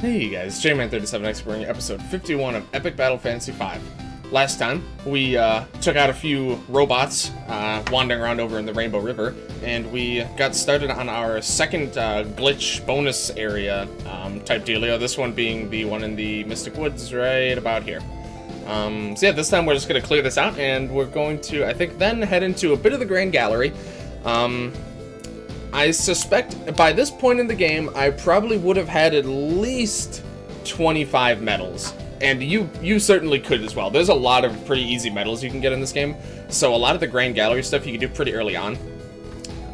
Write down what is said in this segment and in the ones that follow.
Hey guys, Gl1tche5 exploring episode 51 of Epic Battle Fantasy V. Last time, we took out a few robots wandering around over in the Rainbow River, and we got started on our second glitch bonus area type dealio, this one being the one in the Mystic Woods right about here. So yeah, this time we're just going to clear this out, and we're going to, I think, then head into a bit of the Grand Gallery. I suspect by this point in the game, I probably would have had at least 25 medals. And you certainly could as well. There's a lot of pretty easy medals you can get in this game. So a lot of the Grand Gallery stuff you can do pretty early on.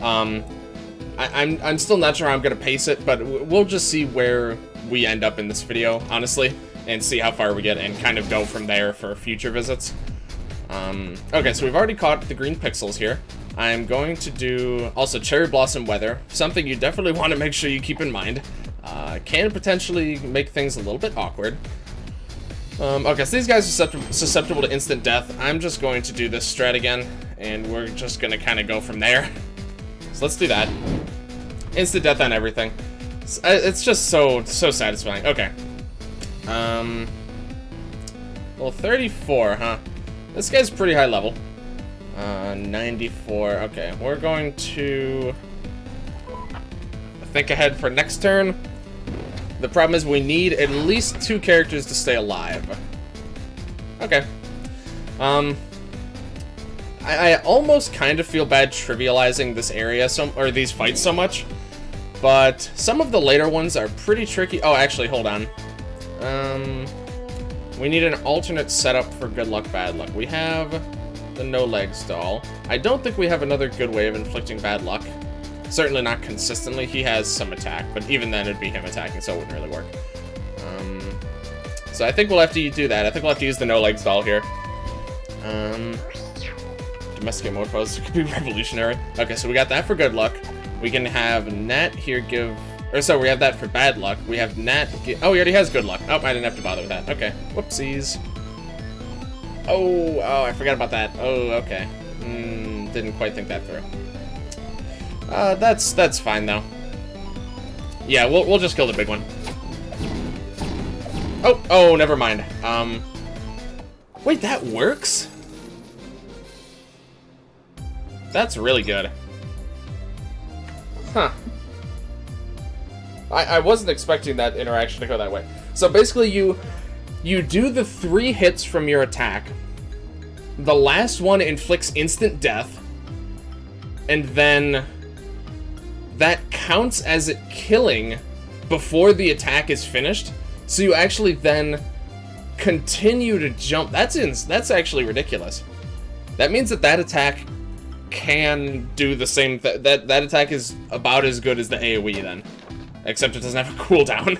I'm still not sure how I'm going to pace it, but we'll just see where we end up in this video, honestly. And see how far we get and kind of go from there for future visits. Okay, so we've already caught the green pixels here. I'm going to do also cherry blossom weather, something you definitely want to make sure you keep in mind. Can potentially make things a little bit awkward. Okay, so these guys are susceptible to instant death. I'm just going to do this strat again, and we're just going to kind of go from there. So let's do that. Instant death on everything. It's just so satisfying. Okay. Well, 34, huh? This guy's pretty high level. 94. Okay, we're going to think ahead for next turn. The problem is we need at least 2 characters to stay alive. Okay. I almost kind of feel bad trivializing this area or these fights so much, but some of the later ones are pretty tricky. Oh, actually, hold on. We need an alternate setup for good luck, bad luck. We have the no legs doll. I don't think we have another good way of inflicting bad luck. Certainly not consistently. He has some attack, but even then it'd be him attacking, so it wouldn't really work. So I think we'll have to do that. I think we'll have to use the no legs doll here. Domesticate mode pose could be revolutionary. Okay, so we got that for good luck. We can have Nat here give... Or so we have that for bad luck. We have Nat... Oh, he already has good luck. Oh, I didn't have to bother with that. Okay. Whoopsies. Oh, I forgot about that. Oh, okay. Didn't quite think that through. That's fine, though. Yeah, we'll just kill the big one. Oh, never mind. Wait, that works? That's really good. Huh. I wasn't expecting that interaction to go that way. So basically you do the 3 hits from your attack. The last one inflicts instant death. And then that counts as it killing before the attack is finished. So you actually then continue to jump. That's actually ridiculous. That means that attack can do the same that attack is about as good as the AoE then. Except it doesn't have a cooldown.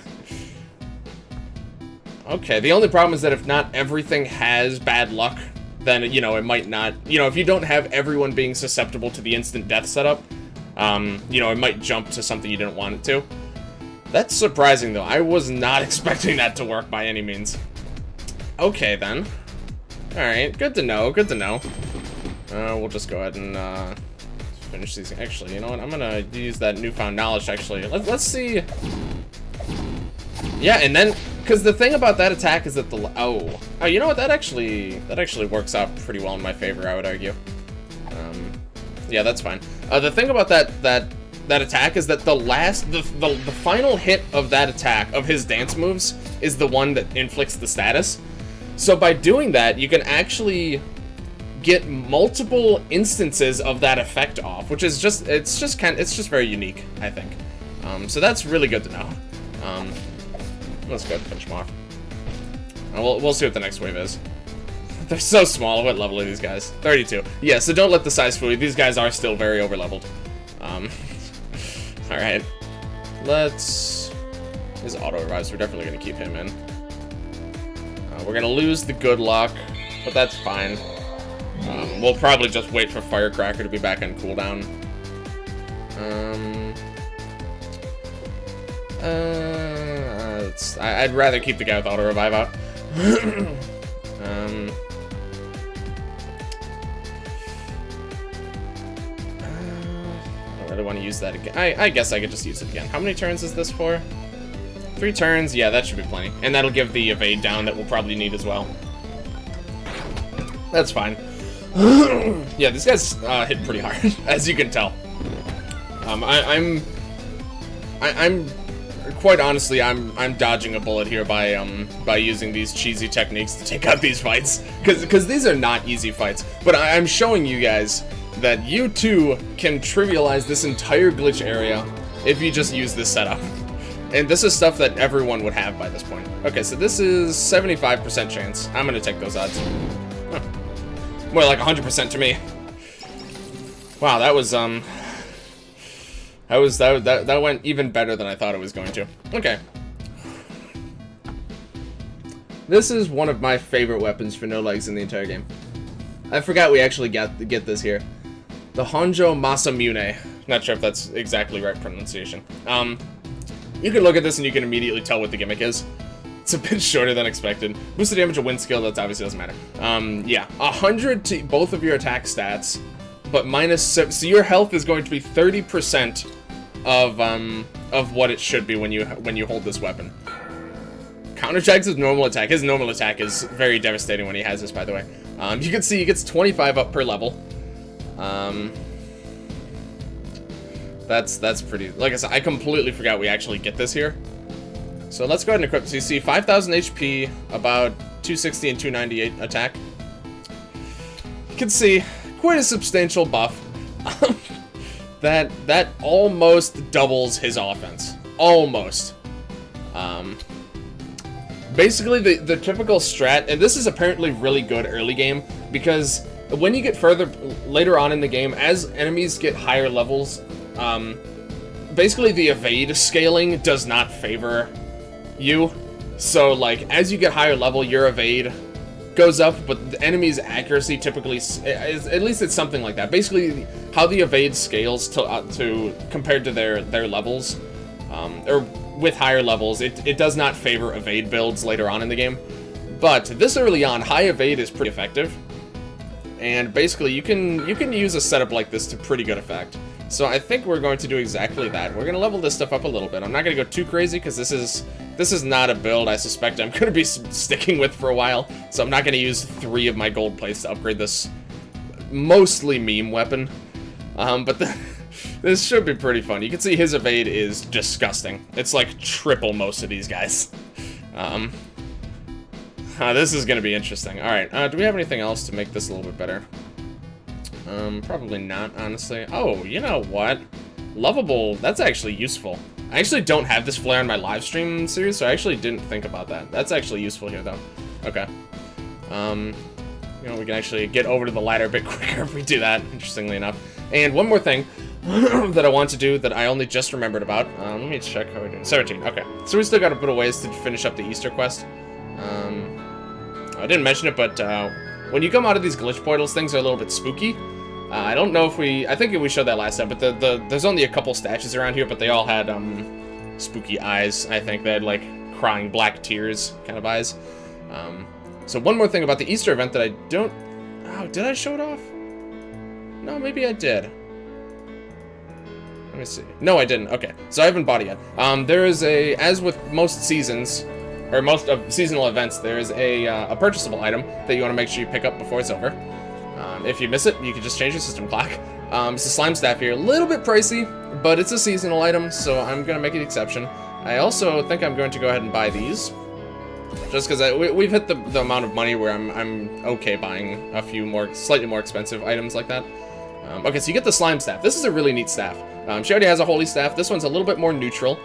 Okay, the only problem is that if not everything has bad luck, then, you know, it might not... You know, if you don't have everyone being susceptible to the instant death setup, you know, it might jump to something you didn't want it to. That's surprising, though. I was not expecting that to work by any means. Okay, then. Alright, good to know, good to know. We'll just go ahead and, finish these. Actually, you know what? I'm gonna use that newfound knowledge, actually. Let's see. Yeah, and then... Because the thing about that attack is that the... Oh, you know what? That actually works out pretty well in my favor, I would argue. Yeah, that's fine. The thing about that attack is that the final hit of that attack, of his dance moves, is the one that inflicts the status. So by doing that, you can actually get multiple instances of that effect off, which is just... It's just very unique, I think. So that's really good to know. Let's go ahead and finish them off. We'll see what the next wave is. They're so small. What level are these guys? 32. Yeah, so don't let the size fool you. These guys are still very overleveled. Alright. His auto-revives, we're definitely going to keep him in. We're going to lose the good luck, but that's fine. We'll probably just wait for Firecracker to be back on cooldown. I'd rather keep the guy with auto revive out. I don't really want to use that again. I guess I could just use it again. How many turns is this for? 3 turns, yeah, that should be plenty. And that'll give the evade down that we'll probably need as well. That's fine. Yeah, these guys hit pretty hard, as you can tell. I'm quite honestly, I'm dodging a bullet here by using these cheesy techniques to take out these fights, because these are not easy fights. But I'm showing you guys that you too can trivialize this entire glitch area if you just use this setup. And this is stuff that everyone would have by this point. Okay, so this is 75% chance. I'm gonna take those odds. Huh. More like 100% to me. Wow, that went even better than I thought it was going to. Okay. This is one of my favorite weapons for no legs in the entire game. I forgot we actually get this here. The Honjo Masamune. Not sure if that's exactly right pronunciation. You can look at this and you can immediately tell what the gimmick is. It's a bit shorter than expected. Boosted damage and wind skill, that obviously doesn't matter. Yeah, 100 to both of your attack stats, but minus, so your health is going to be 30% of what it should be when you hold this weapon. Counterchecks his normal attack. His normal attack is very devastating when he has this, by the way. You can see he gets 25 up per level. That's pretty, like I said, I completely forgot we actually get this here. So let's go ahead and equip. So you see 5,000 HP, about 260 and 298 attack. You can see quite a substantial buff. that almost doubles his offense. Almost. Basically the typical strat, and this is apparently really good early game, because when you get further later on in the game, as enemies get higher levels, basically the evade scaling does not favor you. So like as you get higher level, your evade goes up, but the enemy's accuracy typically is, at least it's something like that. Basically how the evade scales to compared to their levels, or with higher levels, it does not favor evade builds later on in the game. But this early on, high evade is pretty effective, and basically you can use a setup like this to pretty good effect. So I think we're going to do exactly that. We're going to level this stuff up a little bit. I'm not going to go too crazy because this is not a build I suspect I'm going to be sticking with for a while. So I'm not going to use 3 of my gold plates to upgrade this mostly meme weapon. But this should be pretty fun. You can see his evade is disgusting. It's like triple most of these guys. This is going to be interesting. Alright, do we have anything else to make this a little bit better? Probably not, honestly. Oh, you know what? Lovable, that's actually useful. I actually don't have this flare on my live stream series, so I actually didn't think about that. That's actually useful here, though. Okay. You know, we can actually get over to the ladder a bit quicker if we do that, interestingly enough. And one more thing that I want to do that I only just remembered about. Let me check how we're doing. 17, okay. So we still got a bit of ways to finish up the Easter quest. I didn't mention it, but when you come out of these glitch portals, things are a little bit spooky. I don't know if I think we showed that last time, but there's only a couple statues around here, but they all had spooky eyes. I think they had like crying black tears kind of eyes. So one more thing about the Easter event that I don't... Oh, did I show it off? No, maybe I did. Let me see. No, I didn't. Okay, so I haven't bought it yet. There is a, as with most seasons, or most of seasonal events, there is a purchasable item that you want to make sure you pick up before it's over. If you miss it, you can just change your system clock. It's a slime staff here, a little bit pricey, but it's a seasonal item, so I'm going to make an exception. I also think I'm going to go ahead and buy these, just because we've hit the amount of money where I'm okay buying a few more, slightly more expensive items like that. Okay, so you get the slime staff. This is a really neat staff. She already has a holy staff. This one's a little bit more neutral,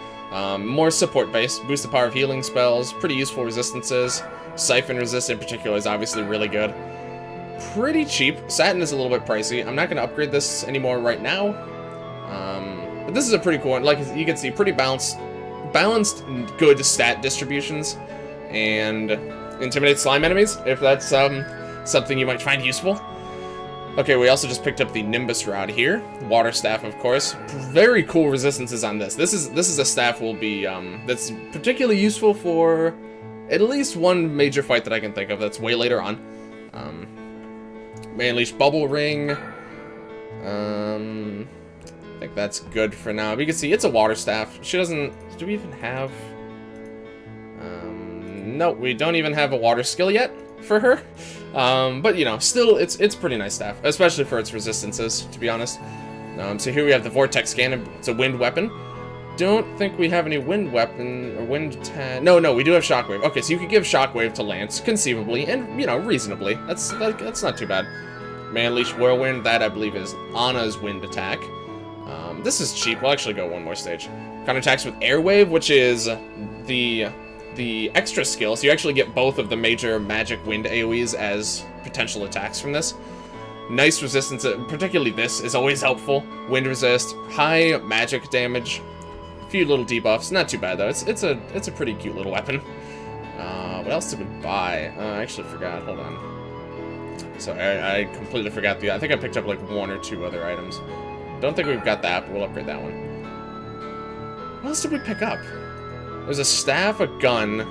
more support-based, boost the power of healing spells, pretty useful resistances. Siphon resist in particular is obviously really good. Pretty cheap. Satin is a little bit pricey. I'm not going to upgrade this anymore right now. But this is a pretty cool one. Like you can see, pretty balanced, good stat distributions, and intimidate slime enemies if that's something you might find useful. Okay, we also just picked up the Nimbus Rod here. Water Staff, of course. Very cool resistances on this. This is a staff will be that's particularly useful for at least one major fight that I can think of. That's way later on. May unleash Bubble Ring. I think that's good for now. But you can see it's a water staff. She doesn't... Do we even have... No, we don't even have a water skill yet for her. But, you know, still, it's pretty nice staff, especially for its resistances, to be honest. So here we have the Vortex Cannon. It's a wind weapon. Don't think we have any wind weapon or wind attack. No, we do have Shockwave. Okay, so you could give Shockwave to Lance, conceivably, and, you know, reasonably. That's not too bad. May Unleash Whirlwind, that I believe is Anna's wind attack. This is cheap. We'll actually go one more stage. Counterattacks with Airwave, which is the extra skill, so you actually get both of the major magic wind AoEs as potential attacks from this. Nice resistance, particularly this is always helpful. Wind resist, high magic damage, a few little debuffs. Not too bad though. It's a pretty cute little weapon. What else did we buy? I actually forgot. Hold on. So I completely forgot I think I picked up like 1 or 2 other items. Don't think we've got that, but we'll upgrade that one. What else did we pick up? There's a staff, a gun,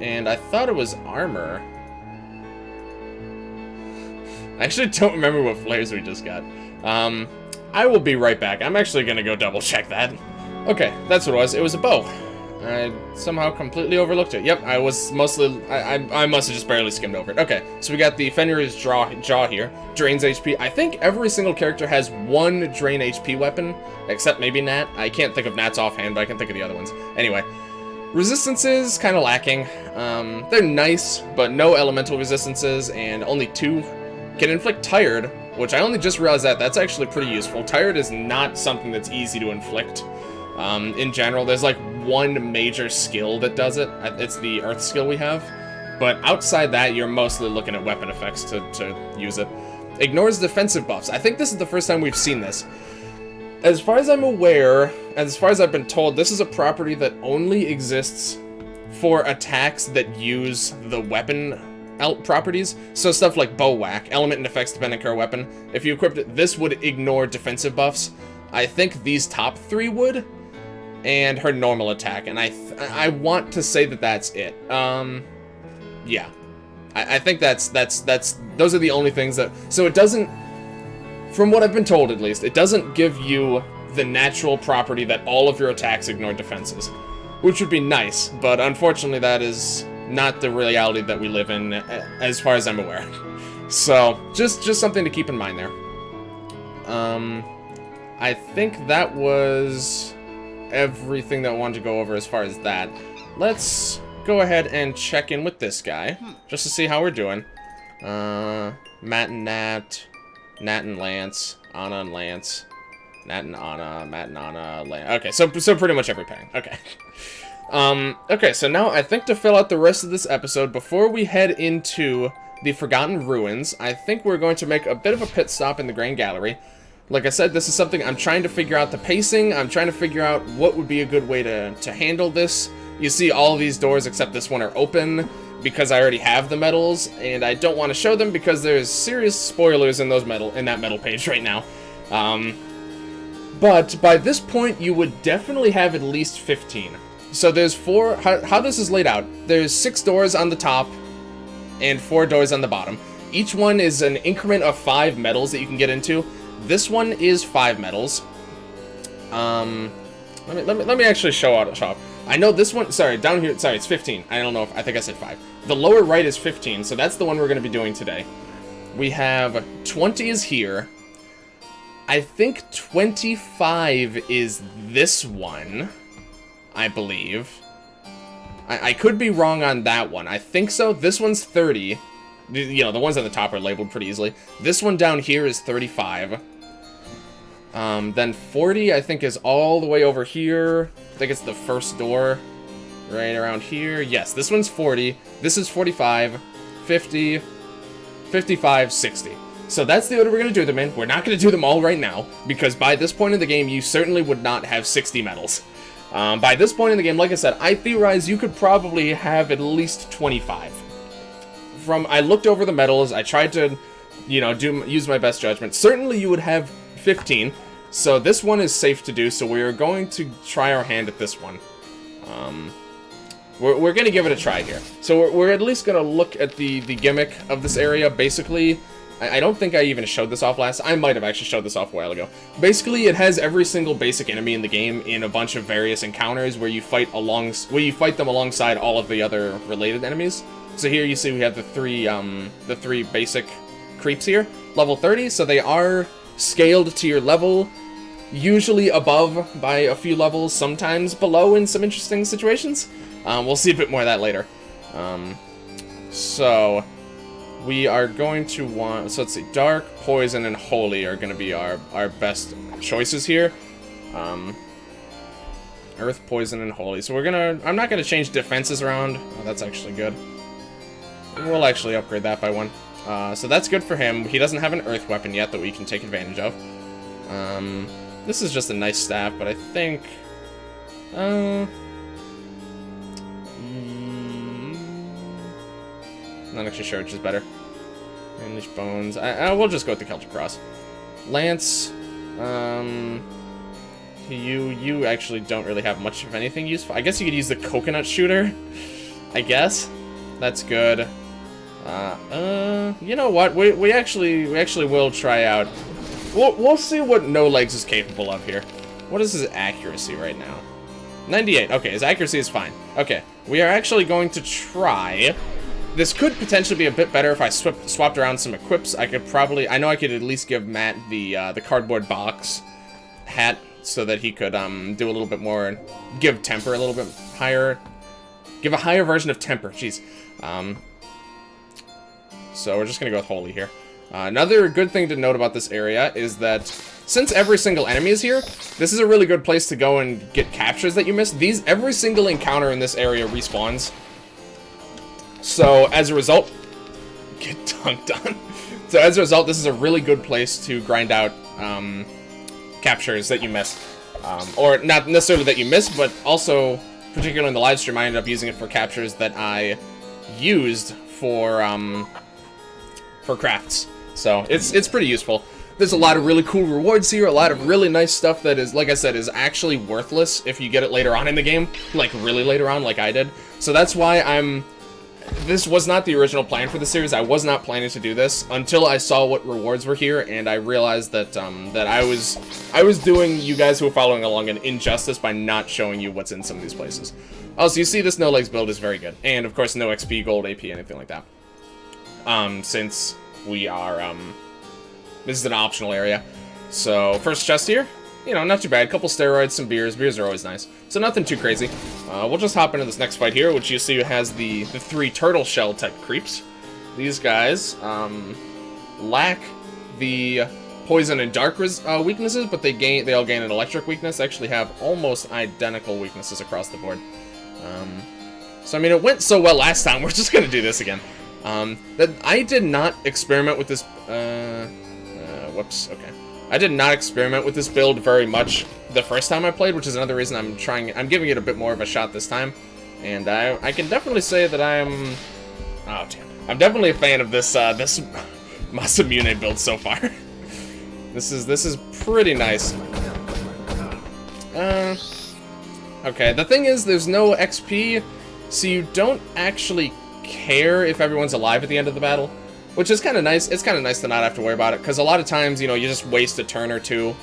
and I thought it was armor. I actually don't remember what flares we just got. I will be right back. I'm actually gonna go double check that. Okay, that's what it was. It was a bow. I somehow completely overlooked it. Yep, I was mostly... I must have just barely skimmed over it. Okay, so we got the Fenrir's Jaw here. Drains HP. I think every single character has 1 drain HP weapon, except maybe Nat. I can't think of Nat's offhand, but I can think of the other ones. Anyway, resistances, kind of lacking. They're nice, but no elemental resistances, and only 2 can inflict Tired, which I only just realized that's actually pretty useful. Tired is not something that's easy to inflict. In general, there's like 1 major skill that does it. It's the Earth skill we have. But outside that, you're mostly looking at weapon effects to use it. Ignores defensive buffs. I think this is the first time we've seen this. As far as I'm aware, as far as I've been told, this is a property that only exists for attacks that use the weapon properties. So stuff like Bow Whack, element and effects dependent on weapon. If you equipped it, this would ignore defensive buffs. I think these top 3 would. And her normal attack, and I want to say that that's it. Yeah, I think that's those are the only things that. So it doesn't, from what I've been told at least, it doesn't give you the natural property that all of your attacks ignore defenses, which would be nice, but unfortunately that is not the reality that we live in, as far as I'm aware. So just something to keep in mind there. I think that was everything that I wanted to go over as far as that. Let's go ahead and check in with this guy, just to see how we're doing. Matt and Nat, Nat and Lance, Anna and Lance, Nat and Anna, Matt and Anna, Lance. Okay, so pretty much every pairing. Okay. Okay, so now I think to fill out the rest of this episode, before we head into the Forgotten Ruins, I think we're going to make a bit of a pit stop in the Grand Gallery. Like I said, this is something I'm trying to figure out the pacing. I'm trying to figure out what would be a good way to handle this. You see all of these doors except this one are open because I already have the medals, and I don't want to show them because there's serious spoilers in that medal page right now. But by this point, you would definitely have at least 15. So there's 4, how this is laid out, there's 6 doors on the top and 4 doors on the bottom. Each one is an increment of 5 medals that you can get into. This one is 5 medals. Let me actually show off. I know this one, sorry, down here, sorry, it's 15. I don't know I think I said 5. The lower right is 15, so that's the one we're going to be doing today. We have 20 is here. I think 25 is this one, I believe. I could be wrong on that one. I think so. This one's 30. You know, the ones on the top are labeled pretty easily. This one down here is 35. Then 40, I think, is all the way over here. I think it's the first door right around here. Yes, this one's 40. This is 45, 50, 55, 60. So that's the order we're going to do them in. We're not going to do them all right now, because by this point in the game, you certainly would not have 60 medals. By this point in the game, like I said, I theorize you could probably have at least 25. I looked over the medals, I tried to, you know, use my best judgment. Certainly you would have 15, so this one is safe to do, so we're going to try our hand at this one. We're going to give it a try here. So we're at least going to look at the gimmick of this area. Basically, I don't think I even showed this off last. I might have actually showed this off a while ago. Basically, it has every single basic enemy in the game in a bunch of various encounters where you fight them alongside all of the other related enemies. So here you see we have the three basic creeps here, level 30. So they are scaled to your level, usually above by a few levels, sometimes below in some interesting situations. We'll see a bit more of that later. So we are going to want, so let's see, Dark, Poison, and Holy are going to be our best choices here. Earth, Poison, and Holy. So I'm not going to change defenses around. Oh, that's actually good. We'll actually upgrade that by one. So that's good for him. He doesn't have an Earth weapon yet that we can take advantage of. This is just a nice staff, but I think... not actually sure which is better. Unleash Bones. We'll just go with the Gl1tche5. Lance. You actually don't really have much of anything useful. I guess you could use the coconut shooter. I guess. That's good. You know what? We actually will try out. We'll see what No Legs is capable of here. What is his accuracy right now? 98. Okay, his accuracy is fine. Okay, we are actually going to try. This could potentially be a bit better if I swapped around some equips. I know I could at least give Matt the cardboard box hat so that he could do a little bit more and give temper a little bit higher. Give a higher version of temper. Jeez. So we're just gonna go with Holy here. Another good thing to note about this area is that since every single enemy is here, this is a really good place to go and get captures that you missed. Every single encounter in this area respawns. So as a result, get dunked on. So as a result, this is a really good place to grind out captures that you missed. Or not necessarily that you missed, but also, particularly in the live stream, I ended up using it for captures that I used for crafts. So it's pretty useful. There's a lot of really cool rewards here, a lot of really nice stuff that is, like I said, is actually worthless if you get it later on in the game, like really later on, like I did. So that's why this was not the original plan for the series. I was not planning to do this until I saw what rewards were here, and I realized that that I was doing you guys who are following along an injustice by not showing you what's in some of these places. Also, you see this No Legs build is very good, and of course no XP, gold, AP, anything like that. Since we are this is an optional area. So first chest here, you know, not too bad. Couple steroids, some beers. Beers are always nice. So nothing too crazy. We'll just hop into this next fight here, which you see has the 3 turtle shell type creeps. These guys lack the poison and dark weaknesses, but they all gain an electric weakness. Actually have almost identical weaknesses across the board. So I mean, it went so well last time. We're just gonna do this again. That I did not experiment with this. Whoops. Okay. I did not experiment with this build very much the first time I played, which is another reason I'm giving it a bit more of a shot this time. And I can definitely say that I'm definitely a fan of this this Masamune build so far. This is pretty nice. Okay, the thing is there's no XP, so you don't actually care if everyone's alive at the end of the battle, which is kind of nice. It's kind of nice to not have to worry about it, because a lot of times, you know, you just waste a turn or two,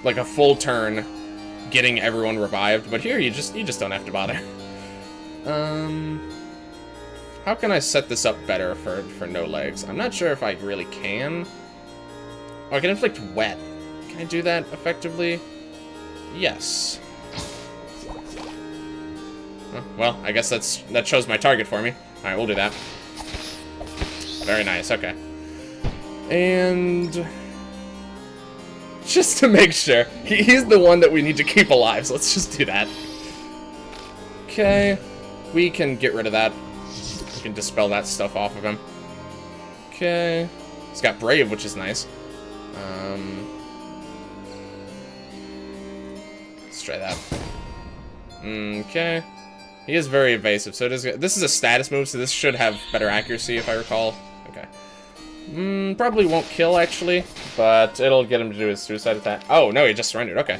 like a full turn, getting everyone revived. But here, you just don't have to bother. How can I set this up better for No Legs? I'm not sure if I really can. Oh, I can inflict wet. Can I do that effectively? Yes. Well, I guess that shows my target for me. Alright, we'll do that. Very nice, okay. And just to make sure, he's the one that we need to keep alive, so let's just do that. Okay, we can get rid of that. We can dispel that stuff off of him. Okay, he's got Brave, which is nice. Let's try that. Okay. He is very evasive, so this is a status move, so this should have better accuracy, if I recall. Okay. Probably won't kill, actually, but it'll get him to do his suicide attack. Oh, no, he just surrendered. Okay.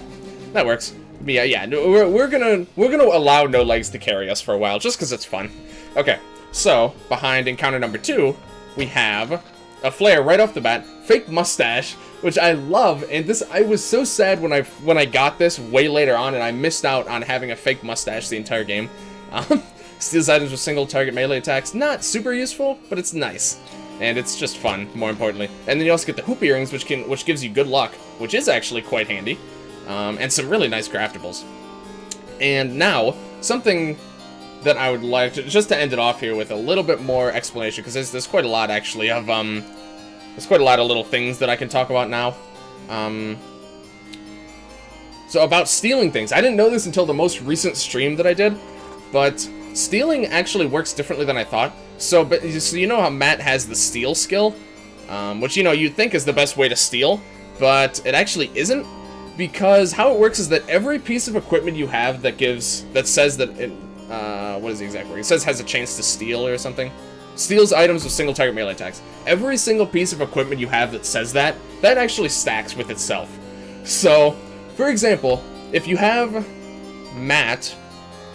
That works. Yeah, we're gonna allow No Legs to carry us for a while, just because it's fun. Okay, so, behind encounter number 2, we have a flare right off the bat, fake mustache, which I love, and I was so sad when I got this way later on, and I missed out on having a fake mustache the entire game. Steals items with single target melee attacks, not super useful, but it's nice. And it's just fun, more importantly. And then you also get the hoop earrings, which gives you good luck, which is actually quite handy. And some really nice craftables. And now, something that I would like to, just to end it off here with a little bit more explanation, because there's quite a lot, actually, of, there's quite a lot of little things that I can talk about now. So about stealing things. I didn't know this until the most recent stream that I did, but stealing actually works differently than I thought. So you know how Matt has the steal skill, which, you know, you'd think is the best way to steal, but it actually isn't, because how it works is that every piece of equipment you have that says that it, what is the exact word? It says has a chance to steal or something. Steals items with single target melee attacks. Every single piece of equipment you have that says that actually stacks with itself. So, for example, if you have Matt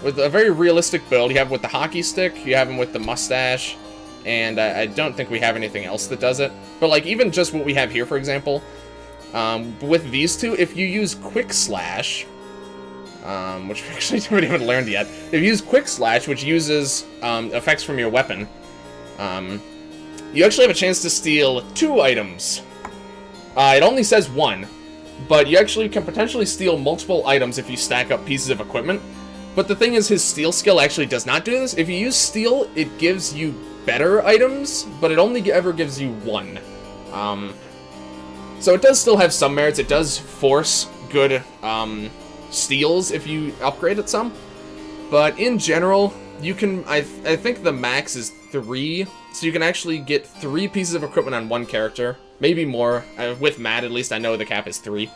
with a very realistic build, you have him with the hockey stick, you have him with the mustache, and I don't think we have anything else that does it. But like even just what we have here, for example, with these two, if you use Quick Slash, which we actually haven't even learned yet, if you use Quick Slash, which uses effects from your weapon, you actually have a chance to steal 2 items. It only says 1, but you actually can potentially steal multiple items if you stack up pieces of equipment. But the thing is, his steal skill actually does not do this. If you use steal, it gives you better items, but it only ever gives you 1. So it does still have some merits. It does force good steals if you upgrade it some. But in general, you can, I think the max is 3, so you can actually get 3 pieces of equipment on 1 character. Maybe more. With Matt, at least, I know the cap is 3.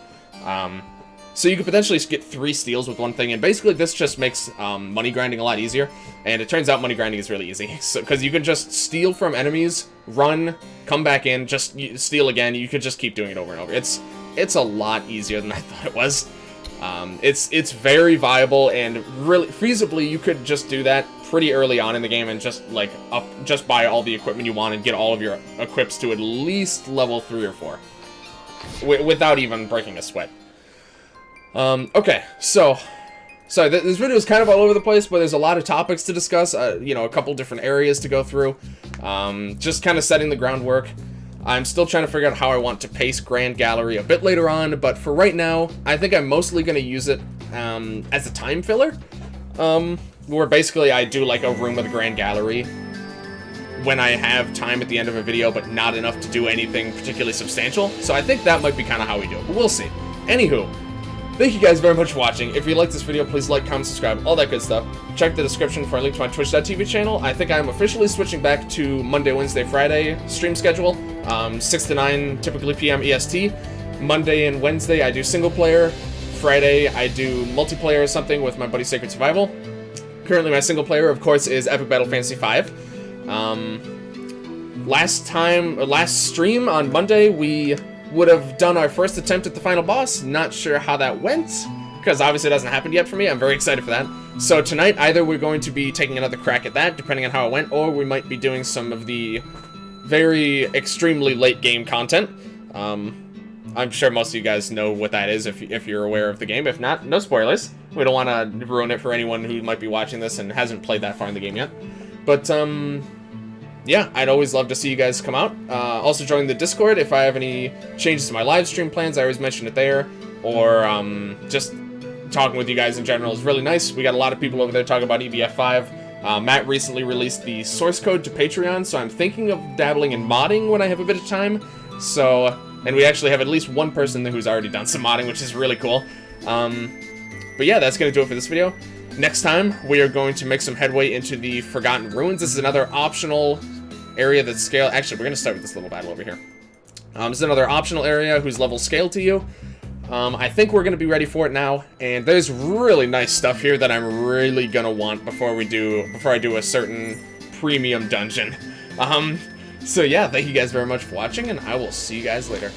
So you could potentially get 3 steals with 1 thing, and basically this just makes money grinding a lot easier. And it turns out money grinding is really easy, because you can just steal from enemies, run, come back in, just steal again. You could just keep doing it over and over. It's a lot easier than I thought it was. It's very viable, and really feasibly you could just do that pretty early on in the game and just like just buy all the equipment you want and get all of your equips to at least level 3 or 4 without even breaking a sweat. Okay, so this video is kind of all over the place, but there's a lot of topics to discuss, you know, a couple different areas to go through, just kind of setting the groundwork. I'm still trying to figure out how I want to pace Grand Gallery a bit later on, but for right now, I think I'm mostly going to use it as a time filler, where basically I do like a room with a Grand Gallery when I have time at the end of a video, but not enough to do anything particularly substantial. So I think that might be kind of how we do it, but we'll see. Anywho, thank you guys very much for watching. If you liked this video, please like, comment, subscribe, all that good stuff. Check the description for a link to my Twitch.tv channel. I think I'm officially switching back to Monday, Wednesday, Friday stream schedule. 6 to 9, typically PM EST. Monday and Wednesday, I do single player. Friday, I do multiplayer or something with my buddy Sacred Survival. Currently, my single player, of course, is Epic Battle Fantasy 5. Last stream on Monday, we would have done our first attempt at the final boss. Not sure how that went, because obviously it hasn't happened yet for me. I'm very excited for that. So tonight, either we're going to be taking another crack at that, depending on how it went, or we might be doing some of the very extremely late game content. I'm sure most of you guys know what that is if you're aware of the game. If not, no spoilers. We don't want to ruin it for anyone who might be watching this and hasn't played that far in the game yet. But, yeah, I'd always love to see you guys come out. Also join the Discord if I have any changes to my live stream plans. I always mention it there. Or just talking with you guys in general is really nice. We got a lot of people over there talking about EBF5. Matt recently released the source code to Patreon, so I'm thinking of dabbling in modding when I have a bit of time. So, and we actually have at least one person who's already done some modding, which is really cool. But yeah, that's going to do it for this video. Next time, we are going to make some headway into the Forgotten Ruins. This is another optional area that's scaled. Actually, we're going to start with this little battle over here. This is another optional area whose level scaled to you. I think we're going to be ready for it now, and there's really nice stuff here that I'm really going to want before I do a certain premium dungeon. So yeah, thank you guys very much for watching, and I will see you guys later.